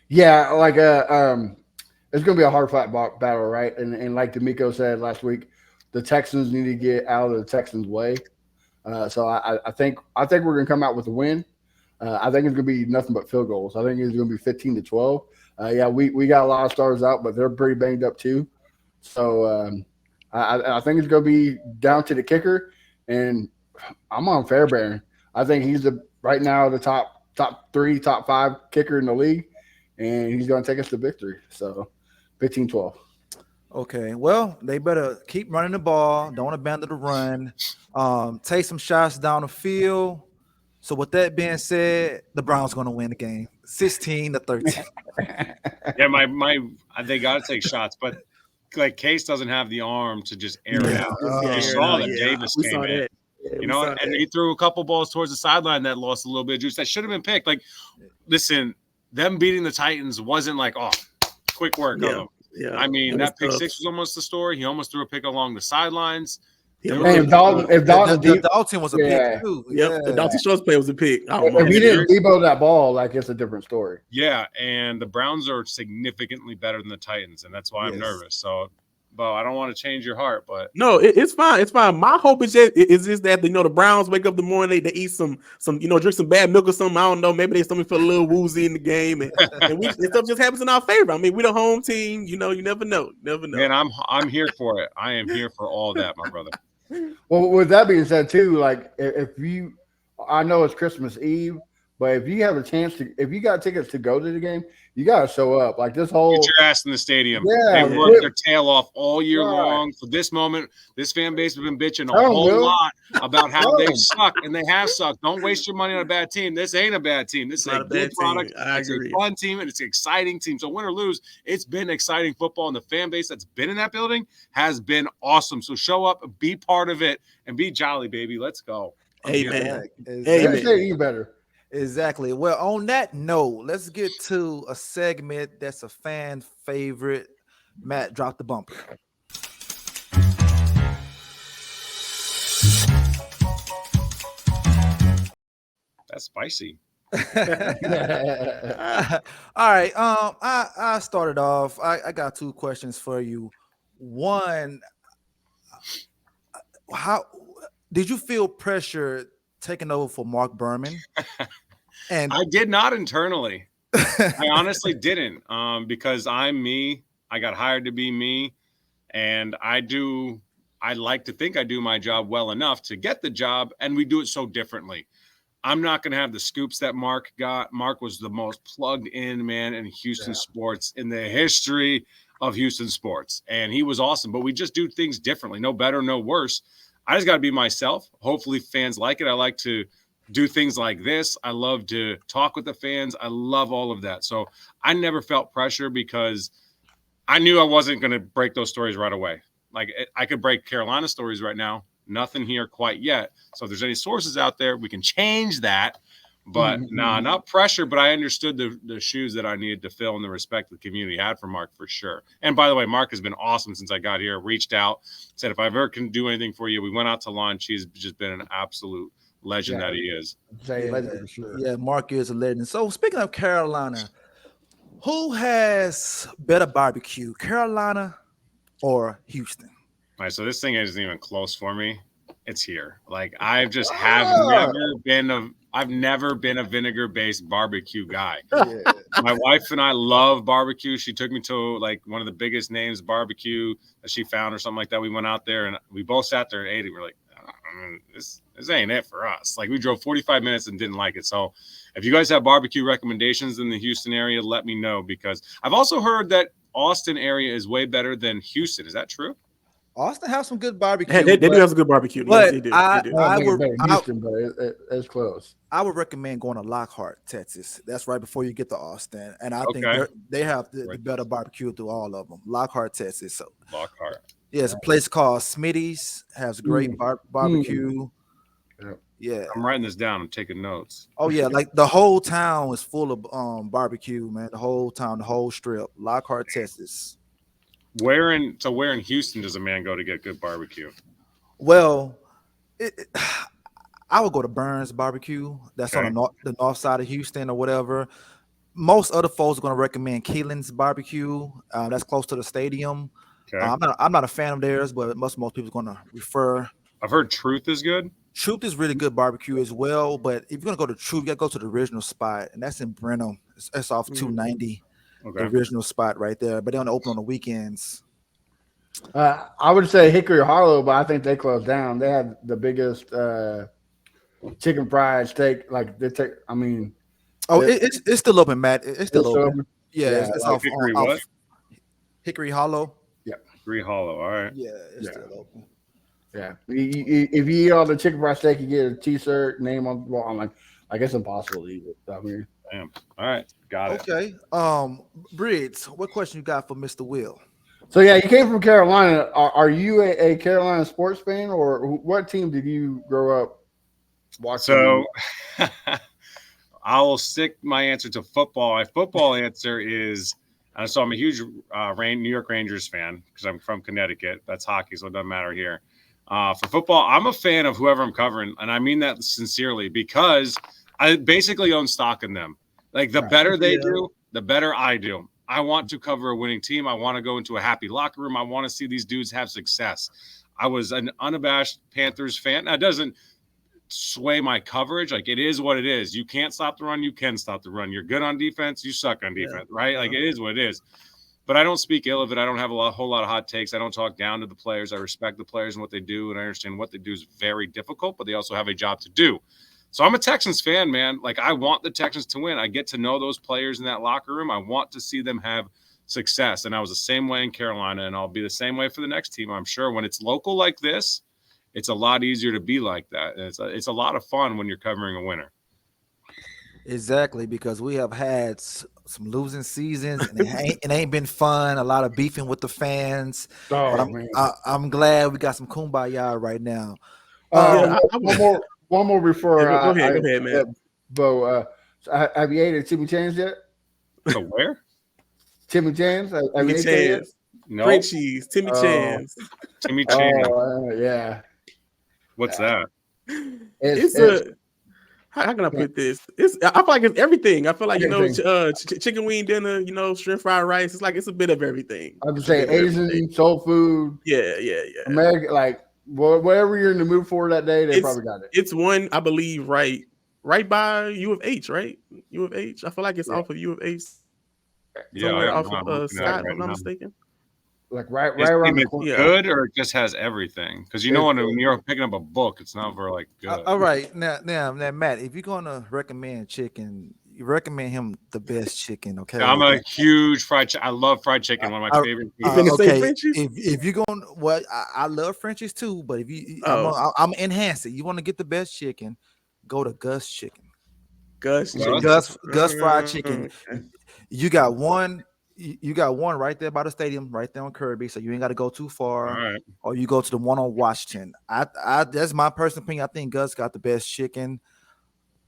Yeah, like it's gonna be a hard fight battle, right? And like D'Amico said last week, the Texans need to get out of the Texans' way. So I think we're gonna come out with a win. I think it's gonna be nothing but field goals. I think it's gonna be 15-12. Yeah, we got a lot of stars out, but they're pretty banged up too. So I think it's gonna be down to the kicker, and I'm on Fairbairn. I think he's right now the top 3, top 5 kicker in the league, and he's going to take us to victory. So 15-12. Okay. Well, they better keep running the ball. Don't abandon the run. Take some shots down the field. So with that being said, the Browns going to win the game, 16-13. Yeah, they got to take shots, but like Case doesn't have the arm to just air it out. You saw that Davis came in. And he threw a couple balls towards the sideline that lost a little bit of juice. That should have been picked. Like, listen, them beating the Titans wasn't like, quick work of them. Yeah, I mean, that pick six was almost the story. He almost threw a pick along the sidelines. If Dalton was a pick too. Yep, the Dalton Schultz play was a pick. If he didn't debo that ball, like it's a different story. Yeah, and the Browns are significantly better than the Titans, and that's why I'm nervous. So, Bo, I don't want to change your heart, but no, it's fine. It's fine. My hope is just that the Browns wake up in the morning, they eat some drink some bad milk or something. I don't know. Maybe they stomach feel a little woozy in the game, and stuff just happens in our favor. I mean, we the home team. You never know. Man, I'm here for it. I am here for all that, my brother. Well, with that being said, too, like I know it's Christmas Eve, but if you have a chance if you got tickets to go to the game, you got to show up. Like this whole get your ass in the stadium. Yeah, they work their tail off all year long for this moment. This fan base has been bitching a whole lot about how they suck, and they have sucked. Don't waste your money on a bad team. This ain't a bad team. This is a good product. It's a fun team, and it's an exciting team. So win or lose, it's been exciting football, and the fan base that's been in that building has been awesome. So show up, be part of it, and be jolly, baby. Let's go. Amen. Didn't Amen. say any better. Exactly. Well, on that note, let's get to a segment that's a fan favorite. Matt, drop the bumper. That's spicy. All right. I started off. I got two questions for you. One, how did you feel pressure taking over for Mark Berman? And I did not internally. I honestly didn't, because I'm me. I got hired to be me, and I like to think I do my job well enough to get the job, and we do it so differently. I'm not going to have the scoops that Mark got. Mark was the most plugged in man in Houston sports in the history of Houston sports, and he was awesome. But we just do things differently, no better, no worse. I just got to be myself. Hopefully, fans like it. I like to do things like this. I love to talk with the fans. I love all of that. So I never felt pressure because I knew I wasn't going to break those stories right away. Like I could break Carolina stories right now. Nothing here quite yet. So if there's any sources out there, we can change that. But not pressure. But I understood the shoes that I needed to fill and the respect the community had for Mark for sure. And by the way, Mark has been awesome since I got here. Reached out, said if I ever can do anything for you. We went out to lunch. He's just been an absolute legend that he is. Legend for sure. Yeah, Mark is a legend. So speaking of Carolina, who has better barbecue, Carolina or Houston? All right, so this thing isn't even close for me. It's here. Like I've just I've never been a vinegar-based barbecue guy. Yeah. My wife and I love barbecue. She took me to like one of the biggest names barbecue that she found or something like that. We went out there and we both sat there and ate it. We're like, this ain't it for us. Like we drove 45 minutes and didn't like it. So if you guys have barbecue recommendations in the Houston area, let me know, because I've also heard that Austin area is way better than Houston. Is that true? Austin has some good barbecue. They do have some good barbecue. But Yes, they do. I don't think it's better than Houston, but it's close. I would recommend going to Lockhart, Texas. That's right before you get to Austin, and I think they have the better barbecue through all of them. Lockhart, Texas. So Lockhart. Yeah, it's a place called Smitty's. Has great barbecue. Yeah, I'm writing this down. I'm taking notes. Oh yeah, like the whole town is full of barbecue, man. The whole town, the whole strip. Lockhart, Texas. Where in Houston does a man go to get good barbecue? Well, I would go to Burns Barbecue. That's on the north side of Houston or whatever. Most other folks are going to recommend Keelan's Barbecue. That's close to the stadium. Okay. I'm not a fan of theirs, but most people are going to refer. I've heard Truth is good. Truth is really good barbecue as well. But if you're going to go to Truth, you got to go to the original spot, and that's in Brenham. It's off 290. The original spot right there, but they only open on the weekends. I would say Hickory Hollow, but I think they closed down. They had the biggest chicken fried steak. Like they take, I mean, it's still open, Matt. It's still open. Yeah, it's like off Hickory off Hickory Hollow. Yeah, Hickory Hollow. All right. Yeah, it's still open. Yeah, if you eat all the chicken fried steak, you get a T-shirt name on the wall. I'm like it's impossible to eat it. I mean, damn. All right, got it. Okay. Briggs, what question you got for Mr. Will? So yeah, you came from Carolina. Are you a Carolina sports fan, or what team did you grow up watching? So I will stick my answer to football. My football answer is so I'm a huge New York Rangers fan because I'm from Connecticut. That's hockey, so it doesn't matter here. For football, I'm a fan of whoever I'm covering, and I mean that sincerely because I basically own stock in them. Like the better they do, the better I do. I want to cover a winning team. I want to go into a happy locker room. I want to see these dudes have success. I was an unabashed Panthers fan. That doesn't sway my coverage. Like it is what it is. You can't stop the run. You can stop the run. You're good on defense. You suck on defense, right? Like it is what it is. But I don't speak ill of it. I don't have whole lot of hot takes. I don't talk down to the players. I respect the players and what they do, and I understand what they do is very difficult, but they also have a job to do. So I'm a Texans fan, man. Like I want the Texans to win. I get to know those players in that locker room. I want to see them have success. And I was the same way in Carolina, and I'll be the same way for the next team. I'm sure when it's local like this, it's a lot easier to be like that. And it's a lot of fun when you're covering a winner. Exactly, because we have had some losing seasons, and it ain't been fun. A lot of beefing with the fans. Oh, but I'm glad we got some kumbaya right now. one one more before Go ahead, I man. Bo. Have you ate at Timmy Chan's yet? So where? Timmy Chan's? Have you Timmy ate there yet? Chan's, No, Frenchies, Timmy Oh. Chan's. Timmy Chan. Yeah. What's that? It's how can I put this? I feel like it's everything. I feel like everything. chicken wing dinner, shrimp fried rice. It's like it's a bit of everything. I would It's a say bit of everything. Asian soul food, Yeah. American, like whatever you're in the mood for that day, they probably got it. It's one, I believe, right by U of H, right? U of H. I feel like it's Yeah. off of U of H, Yeah, somewhere I off don't know. I'm of looking at it Scott, if right I'm not now. mistaken. Like right Is around the it corner. Yeah. good or it just has everything? Because you know It's when you're picking up a book, it's not for like good. All right, now, Matt, if you're gonna recommend chicken, you recommend him the best chicken. I'm Okay. a huge I love fried chicken. One of my I, favorite You foods. finna say okay, Frenchies? if you're going, well, I love Frenchies too, but if you, Oh, I'm enhance it. You want to get the best chicken, go to Gus Chicken. Gus Gus? chicken. Gus fried chicken. Okay. You got one. You got one right there by the stadium, right there on Kirby, so you ain't got to go too All far. right. Or you go to the one on Washington. That's my personal opinion. I think Gus got the best chicken,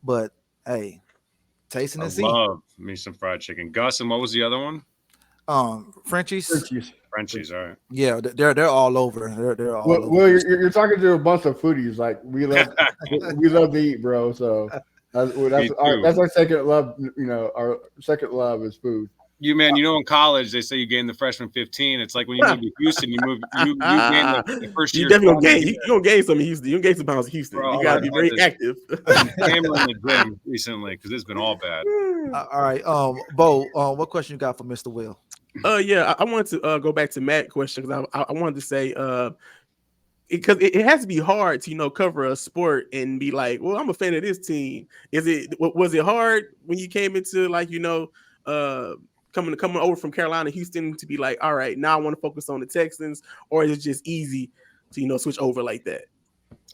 but hey, tasting I and see. love me some fried chicken. Gus, and what was the other one? Frenchies. Frenchies. Frenchies. All right. Yeah, they're all over. They're all over. Well, you're talking to a bunch of foodies. Like we love to eat, bro. So Me too. that's our second love. Our second love is food. Man, in college they say you gain the freshman 15. It's like when you move to Houston, you gain the first You year definitely gonna 20. gain. You gonna gain some in Houston. You gonna gain some pounds in Houston. Bro, You gotta I've be had very this- active. Hammer in the gym recently because it's been all bad. All right, Bo, what question you got for Mr. Will? Yeah, I wanted to go back to Matt's question because I wanted to say because it has to be hard to cover a sport and be like, well, I'm a fan of this team. Was it hard when you came into coming over from Carolina, Houston to be like, all right, now I want to focus on the Texans, or is it just easy to switch over like that?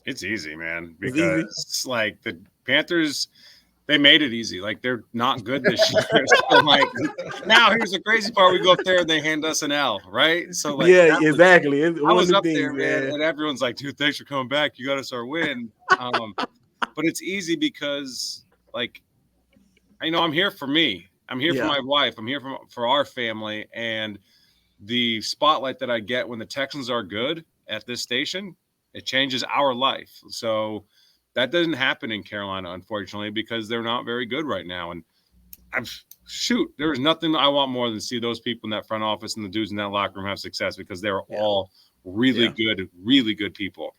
It's easy, man, It's easy? because like the Panthers, they made it easy. Like they're not good this year. So like now here's the crazy part: we go up there and they hand us an L, right? So like Yeah, exactly. It's I one was of the up there, things, man, and everyone's like, "Dude, thanks for coming back. You got us our win." But it's easy because like I'm here for me. I'm here for my wife. I'm here for our family, and the spotlight that I get when the Texans are good at this station, it changes our life. So that doesn't happen in Carolina, unfortunately, because they're not very good right now. And there's nothing I want more than see those people in that front office and the dudes in that locker room have success because they're all really good people.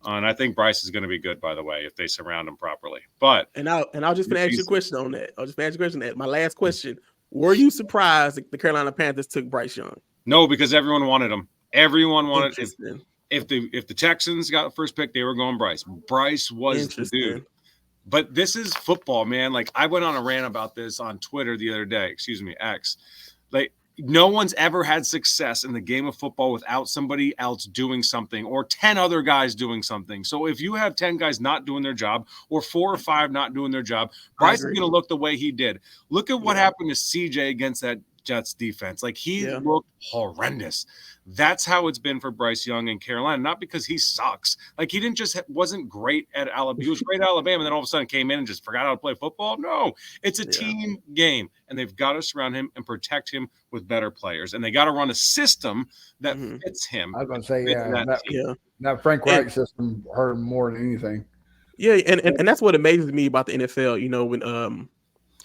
And I think Bryce is going to be good, by the way, if they surround him properly. But I'll just ask you a question on that. I'll just ask you a question. My last question: were you surprised that the Carolina Panthers took Bryce Young? No, because everyone wanted him. Everyone wanted. Interesting. If the Texans got the first pick, they were going Bryce. Bryce was the dude. But this is football, man. Like I went on a rant about this on Twitter the other day. Excuse me, X. Like no one's ever had success in the game of football without somebody else doing something or 10 other guys doing something. So if you have 10 guys not doing their job or 4 or 5 not doing their job, Bryce is going to look the way he did. Look at what happened to CJ against that Jets defense. Like he looked horrendous. That's how it's been for Bryce Young in Carolina, not because he sucks. Like he wasn't great at Alabama. He was great at Alabama, and then all of a sudden came in and just forgot how to play football. No, it's a team game, and they've got to surround him and protect him with better players, and they got to run a system that fits him. I was going to say, that Frank Reich system hurt him more than anything. Yeah, and that's what amazes me about the NFL.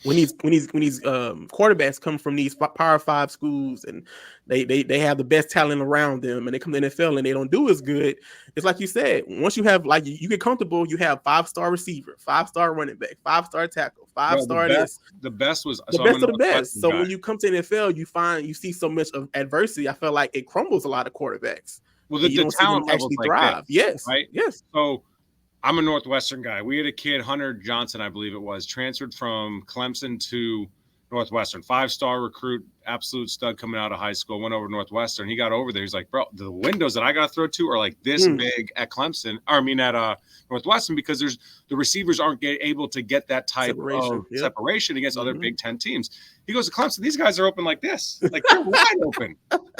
When these quarterbacks come from these Power 5 schools and they have the best talent around them and they come to the NFL and they don't do as good, it's like you said, once you have you get comfortable, you have 5-star receiver, 5-star running back, 5-star tackle, 5-star this. The best was the best of the best. So when you come to the NFL, you see so much of adversity. I feel like it crumbles a lot of quarterbacks. Well, the talent actually thrive. Yes, right? Yes. So I'm a Northwestern guy. We had a kid, Hunter Johnson, I believe it was, transferred from Clemson to Northwestern. 5-star recruit, absolute stud coming out of high school, went over to Northwestern. He got over there. He's like, bro, the windows that I got to throw to are like this big at Clemson. Or I mean at Northwestern because there's the receivers aren't able to get that type of Yep. separation against other Big Ten teams. He goes to Clemson, these guys are open like this. Like, they're wide open.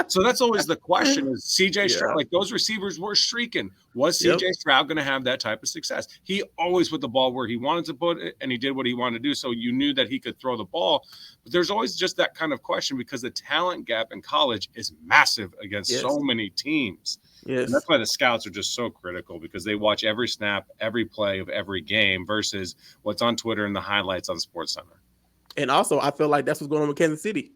So that's always the question is CJ Stroud, like those receivers were streaking. Was CJ Stroud going to have that type of success? He always put the ball where he wanted to put it, and he did what he wanted to do. So you knew that he could throw the ball. But there's always just that kind of question because the talent gap in college is massive against so many teams. Yes. And that's why the scouts are just so critical because they watch every snap, every play of every game versus what's on Twitter and the highlights on SportsCenter. And also, I feel like that's what's going on with Kansas City.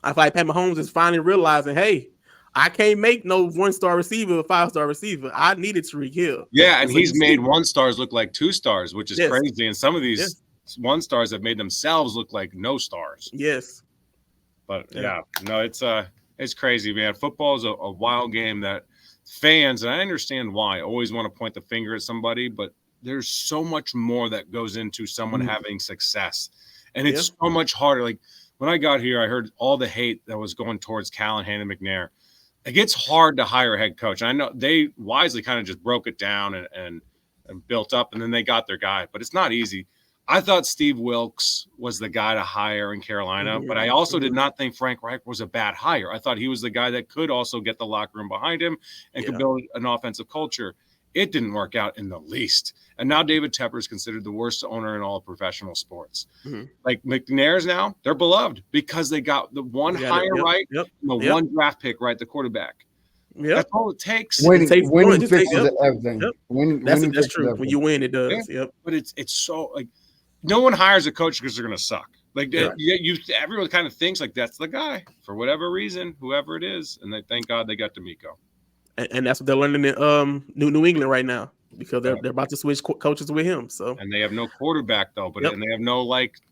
I feel like Pat Mahomes is finally realizing, hey, I can't make no 1-star receiver a 5-star receiver. I needed Tyreek Hill. Yeah, and he's made 1-stars look like 2-stars, which is crazy. And some of these 1-stars have made themselves look like no stars. Yes. But it's crazy, man. Football is a wild game that fans, and I understand why, always want to point the finger at somebody, but there's so much more that goes into someone having success. And it's so much harder. Like when I got here, I heard all the hate that was going towards Callahan and McNair. Like it's hard to hire a head coach. I know they wisely kind of just broke it down and built up, and then they got their guy. But it's not easy. I thought Steve Wilkes was the guy to hire in Carolina, but I also did not think Frank Reich was a bad hire. I thought he was the guy that could also get the locker room behind him and could build an offensive culture. It didn't work out in the least. And now David Tepper is considered the worst owner in all of professional sports. Like McNair's now, they're beloved because they got the one hire right and the one draft pick right, the quarterback. That's all it takes. Winning fixes everything. That's true. Everything. When you win, it does. But it's so like no one hires a coach because they're going to suck. Like everyone kind of thinks like that's the guy for whatever reason, whoever it is. And they thank God they got D'Amico. And that's what they're learning in New England right now because they're about to switch coaches with him. So and they have no quarterback though, but and they have no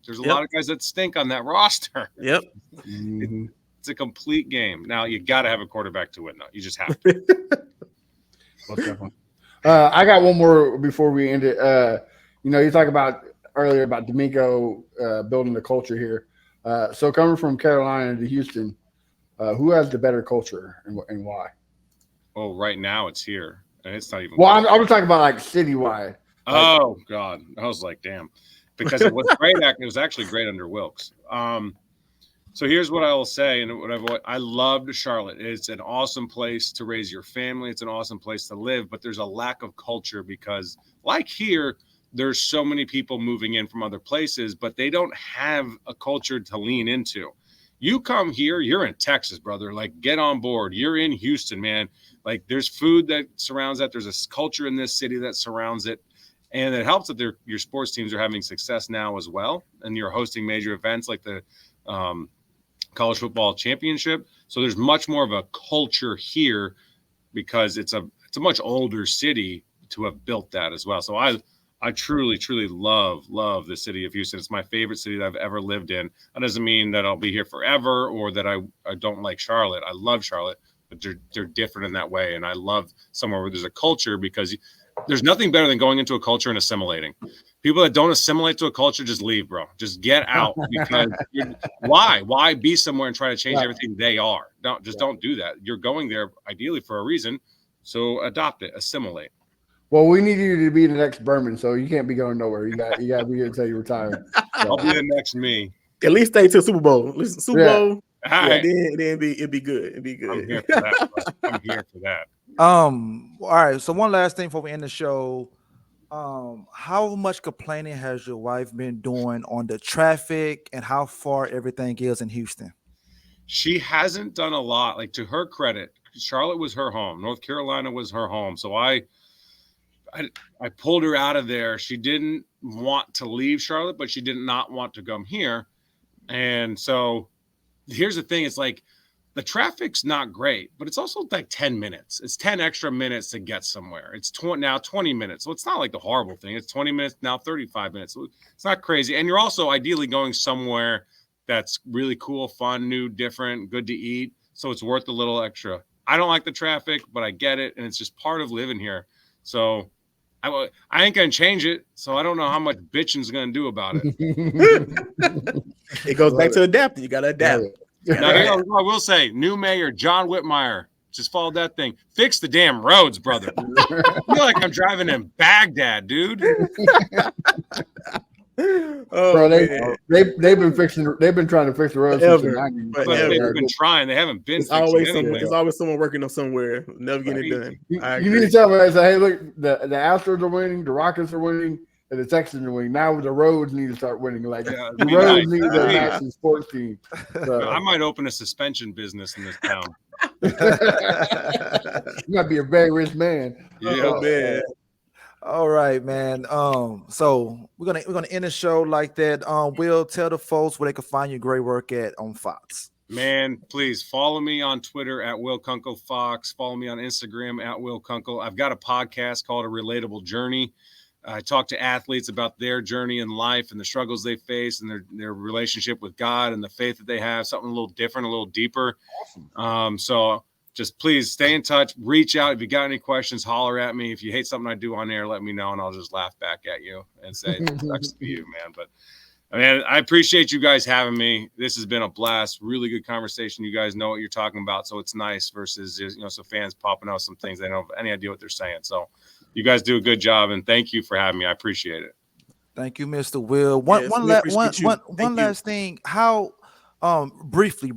there's a lot of guys that stink on that roster. It's a complete game. Now you got to have a quarterback to win though. You just have to. I got one more before we end it. You talk about earlier about D'Amico building the culture here. So coming from Carolina to Houston, who has the better culture and why? Oh, right now it's here, and it's not even. Well, I was talking about like citywide. Oh God, I was like, damn, because it was great. It was actually great under Wilkes. So here's what I will say, and I loved Charlotte. It's an awesome place to raise your family. It's an awesome place to live, but there's a lack of culture because, like here, there's so many people moving in from other places, but they don't have a culture to lean into. You come here, you're in Texas, brother. Like, get on board. You're in Houston, man. Like, there's food that surrounds that. There's a culture in this city that surrounds it. And it helps that your sports teams are having success now as well. And you're hosting major events like the college football championship. So there's much more of a culture here because it's a much older city to have built that as well. So I truly, truly love the city of Houston. It's my favorite city that I've ever lived in. That doesn't mean that I'll be here forever or that I don't like Charlotte. I love Charlotte, but they're different in that way. And I love somewhere where there's a culture because there's nothing better than going into a culture and assimilating. People that don't assimilate to a culture, just leave, bro. Just get out because why be somewhere and try to change everything they are? Don't do that. You're going there ideally for a reason. So adopt it, assimilate. Well, we need you to be the next Berman, so you can't be going nowhere. You got to be here until you retire. I'll be the next me. At least stay till Super Bowl. Listen, Super Bowl. Right. Then it'd be good. It'd be good. I'm here for that. I'm here for that. All right. So one last thing before we end the show. How much complaining has your wife been doing on the traffic and how far everything is in Houston? She hasn't done a lot. Like, to her credit, Charlotte was her home. North Carolina was her home. So I pulled her out of there. She didn't want to leave Charlotte, but she did not want to come here. And so here's the thing. It's like the traffic's not great, but it's also like 10 minutes. It's 10 extra minutes to get somewhere. It's now 20 minutes. So it's not like the horrible thing. It's 20 minutes, now 35 minutes. So it's not crazy. And you're also ideally going somewhere that's really cool, fun, new, different, good to eat. So it's worth a little extra. I don't like the traffic, but I get it. And it's just part of living here. So I ain't going to change it, so I don't know how much bitching's going to do about it. It goes back to adapting. You got to adapt. Now, I will say, new mayor, John Whitmire, Just followed that thing. Fix the damn roads, brother. I feel like I'm driving in Baghdad, dude. Oh, Bro, man. they've been trying to fix the road since the Forever. 90s. But Forever. they've been trying. They haven't been It's fixing always anything. someone. It's always someone working on somewhere, never getting it done. You I need agree. to tell me, say, hey, look, the Astros are winning, the Rockets are winning, and the Texans are winning. Now the roads need to start winning. Like Yeah, the be roads nice. need a Please. national sports team. So I might open a suspension business in this town. you might be a very rich man. Yeah. Oh, man. All right, man. So we're gonna end the show like that. Will, tell the folks where they can find your great work at on Fox. Man, please follow me on Twitter at Will Kunkel Fox. Follow me on Instagram at Will Kunkel. I've got a podcast called A Relatable Journey. I talk to athletes about their journey in life and the struggles they face and their relationship with God and the faith that they have, something a little different, a little deeper. Awesome. So just please stay in touch, reach out. If you got any questions, holler at me. If you hate something I do on air, let me know, and I'll just laugh back at you and say, it sucks to be you, man. But I mean, I appreciate you guys having me. This has been a blast. Really good conversation. You guys know what you're talking about, so it's nice versus, some fans popping out some things they don't have any idea what they're saying. So you guys do a good job, and thank you for having me. I appreciate it. Thank you, Mr. Will. Yes, we appreciate you. One Thank you. last thing. How briefly,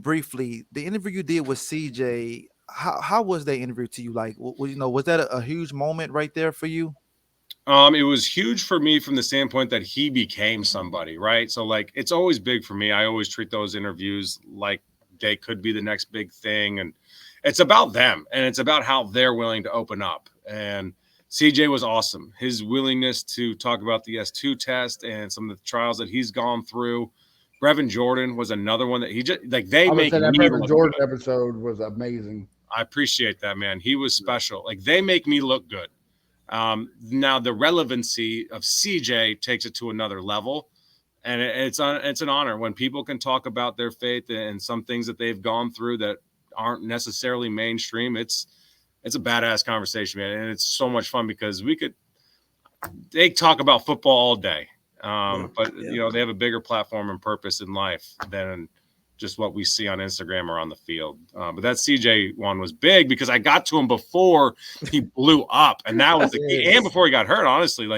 the interview you did with CJ, how was that interview to you? Like, was that a huge moment right there for you? It was huge for me from the standpoint that he became somebody, right? So like, it's always big for me. I always treat those interviews like they could be the next big thing. And it's about them and it's about how they're willing to open up. And CJ was awesome. His willingness to talk about the S2 test and some of the trials that he's gone through. Brevin Jordan was another one that he just like, they make that me Brevin look Jordan good. episode was amazing. I appreciate that, man. He was special. Like, they make me look good. Now the relevancy of CJ takes it to another level, and it's an honor when people can talk about their faith and some things that they've gone through that aren't necessarily mainstream. It's a badass conversation, man, and it's so much fun because they talk about football all day, but they have a bigger platform and purpose in life than just what we see on Instagram or on the field. But that CJ one was big because I got to him before he blew up. And that was the key. And before he got hurt, honestly,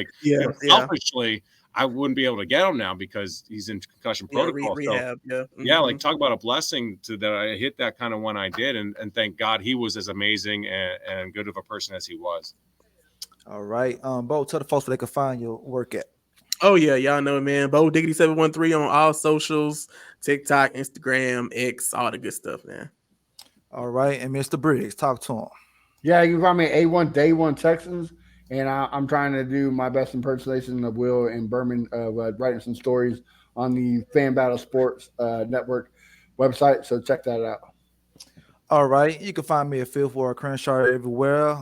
selfishly, I wouldn't be able to get him now because he's in concussion protocol. Rehab, like talk about a blessing that I hit that kind of when I did. And thank God he was as amazing and good of a person as he was. All right. Bo, tell the folks where they can find your work at. Oh yeah, y'all know it, man. Bo Diggity 713 on all socials, TikTok, Instagram, X, all the good stuff, man. All right, and Mr. Briggs, talk to him. Yeah, you can find me at A1 Day One Texans, and I'm trying to do my best impersonation of Will and Berman, writing some stories on the Fan Battle Sports Network website. So check that out. All right. You can find me at Fifth Ward Crenshaw everywhere.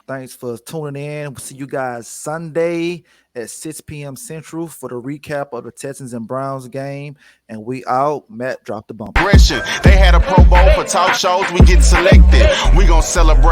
Thanks for tuning in. We'll see you guys Sunday at 6 p.m. Central for the recap of the Texans and Browns game. And we out. Matt, drop the bump. They had a Pro Bowl for talk shows. We get selected. We gonna celebrate.